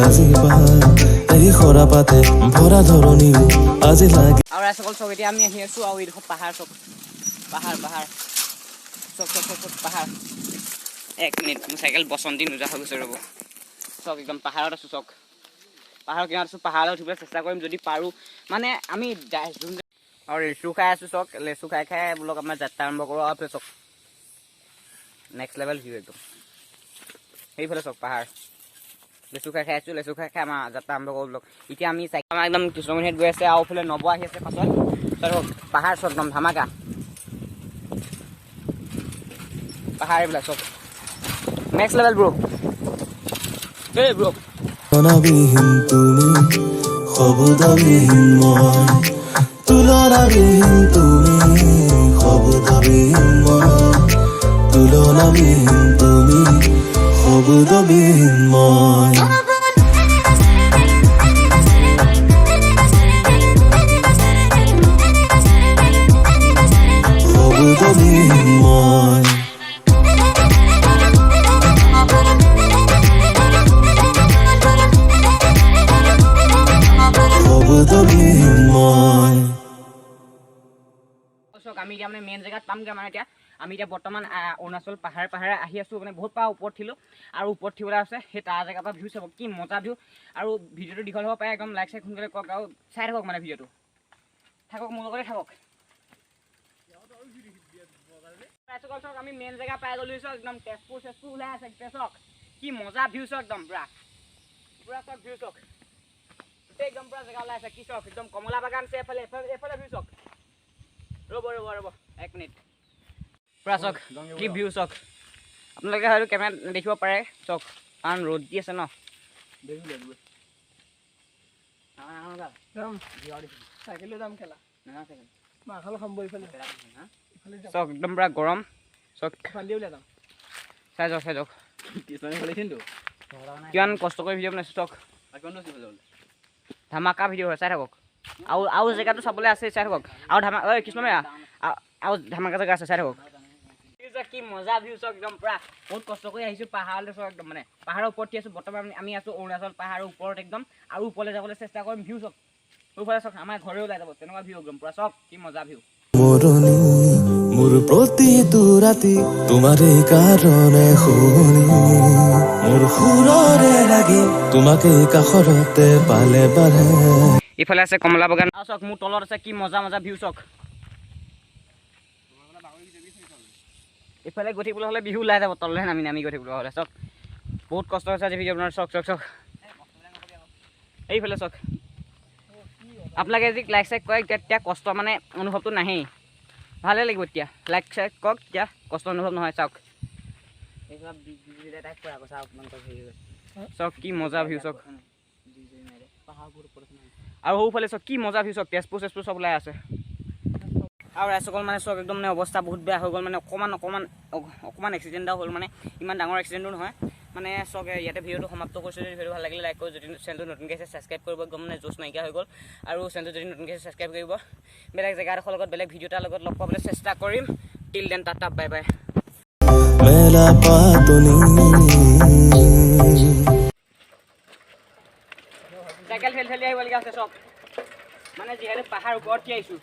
আজিবা এই খৰাপাতে ভৰা ধৰণী আজি লাগে আৰু ৰাসকল চক এতিয়া আমি আহি আছো আৰু এইডোখৰ পাহাৰ চক পাহাৰ চক পাহাৰ 1 মিনিট মোৰ চাইকেল বসন্তি নোজা হৈ গৈছে ৰ'ব চক একদম পাহাৰত আছো চক পাহাৰৰ কিনাৰত আছো পাহাৰলৈ উঠিবলৈ চেষ্টা কৰিম যদি পাৰো মানে আমি আৰু লেচু খাই আছো চক লেচু খাই বোলক আমাৰ যাত্ৰা আৰম্ভ কৰোঁ আৰু চক নেক্সট লেভেল ভিউ একদম সেইফালে চক পাহাৰ লেচু খাই আছো লেচু খাই আমাৰ যাত্ৰা আৰম্ভ কৰোঁ বোলক এতিয়া আমি চাইকেল একদম কৃষ্ণমণিহঁত গৈ আছে আৰু ফালে নব আহি আছে পাছত পাহাৰ চক একদম ধামাকা পাহাৰ এইবিলাক চক নেক্সট লেভেল ব্ৰ এই ব্ৰ তুলনাবিহীন তুমি শব্দবিহীন মই তুলনাবিহীন তুমি শব্দবিহীন মই তুলনাবিহীন তুমি শব্দবিহীন মই শব্দবিহীন মই আমি এতিয়া মানে মেইন জেগাত পামগৈ মানে এতিয়া আমি এতিয়া বৰ্তমান অৰুণাচল পাহাৰে আহি আছোঁ মানে বহুত পাহাৰ ওপৰত থিলোঁ আৰু ওপৰত থিবলৈ আছে সেই তাৰ জেগাৰ পৰা ভিউ চাব কি মজা ভিউ আৰু ভিডিঅ'টো দীঘল হ'ব পাৰে একদম লাইক চাইক সোনকালে কৰক আৰু চাই থাকক মানে ভিডিঅ'টো থাকক মোৰ লগতে থাকক আমি মেইন জেগা পাই গ'লো চক একদম তেজপুৰ ওলাই আছে চক কি মজা ভিউ চক একদম পুৰা চক ভিউ চক একদম পুৰা জেগা ওলাই আছে কি চক একদম কমলা বাগান আছে এফালে ভিউ চক ৰ'ব 1 মিনিট পুৰা চক কি ভিউ চক আপোনালোকে হয়তো কেমেৰাত দেখিব পাৰে চক কাৰণ ৰ'দ দি আছে ন চক একদম পুৰা গৰম চক চাই যাওক কিমান কষ্ট কৰি ভিডিঅ' বনাইছোঁ চক ধামাকা ভিডিঅ' হয় চাই থাকক আৰু জেগাটো চাবলৈ আছে চাই থাকক আৰু আৰু ধামাকা জেগা আছে চাই থাকক কি মজা ভিউ চক একদম পুৰা বহুত কষ্ট কৰি আহিছোঁ পাহাৰলৈ চক একদম মানে পাহাৰৰ ওপৰত আছোঁ বৰ্তমান আমি আছোঁ অৰুণাচল পাহাৰৰ ওপৰত একদম আৰু ওপৰলৈ যাবলৈ চেষ্টা কৰিম ভিউ চক ওপৰলৈ চক আমাৰ ঘৰে ওলাই যাব তেনেকুৱা ভিউ একদম পুৰা চক কি মজা ভিউ মোৰ প্ৰতিটো ৰাতি তোমাৰে কাৰণে শুনি মোৰ সুৰৰে লাগি তোমাকে কাষৰতে পালে বাৰে ইফালে আছে কমলা বাগান আৰু চক মোৰ তলত আছে কি মজা ভিউ চক ইফালে গৈ থাকিবলৈ হ'লে বিহু ওলাই যাব তললৈ নামি গৈ থাকিবলৈ হ'লে চক বহুত কষ্ট হৈছে আজি ভিডিঅ' আপোনাৰ চক এইফালে চক আপোনালোকে যদি লাইক চাইক কৰে তেতিয়া কষ্ট মানে অনুভৱটো নাহেই ভালে লাগিব এতিয়া লাইক চাইক কৰক তেতিয়া কষ্ট অনুভৱ নহয় চাওক চক কি মজা ভিউ চক আৰু সৌফালে চক কি মজা ভিউ চক তেজপুৰ চব ওলাই আছে আৰু ৰাইজসকল মানে চক একদম মানে অৱস্থা বহুত বেয়া হৈ গ'ল মানে অকণমান এক্সিডেণ্ট এটা হ'ল মানে ইমান ডাঙৰ এক্সিডেণ্টো নহয় মানে চক ইয়াতে ভিডিঅ'টো সমাপ্ত কৰিছোঁ যদি ভিডিঅ'টো ভাল লাগিলে লাইক কৰিব যদি চেনেলটো নতুনকৈ আছে ছাবস্ক্ৰাইব কৰিব একদম মানে জোচ নাইকিয়া হৈ গ'ল আৰু চেনেলটো যদি নতুনকৈ আছে ছাবস্ক্ৰাইব কৰিব বেলেগ জেগা এডোখৰ লগত বেলেগ ভিডিঅ' এটাৰ লগত লগ পাবলৈ চেষ্টা কৰিম till then tata bye bye মেলা পাতনি চাইকেল ঠেলি আহিবলগীয়া আছে চক মানে যিহেতু পাহাৰ ওপৰত থিয় আহিছোঁ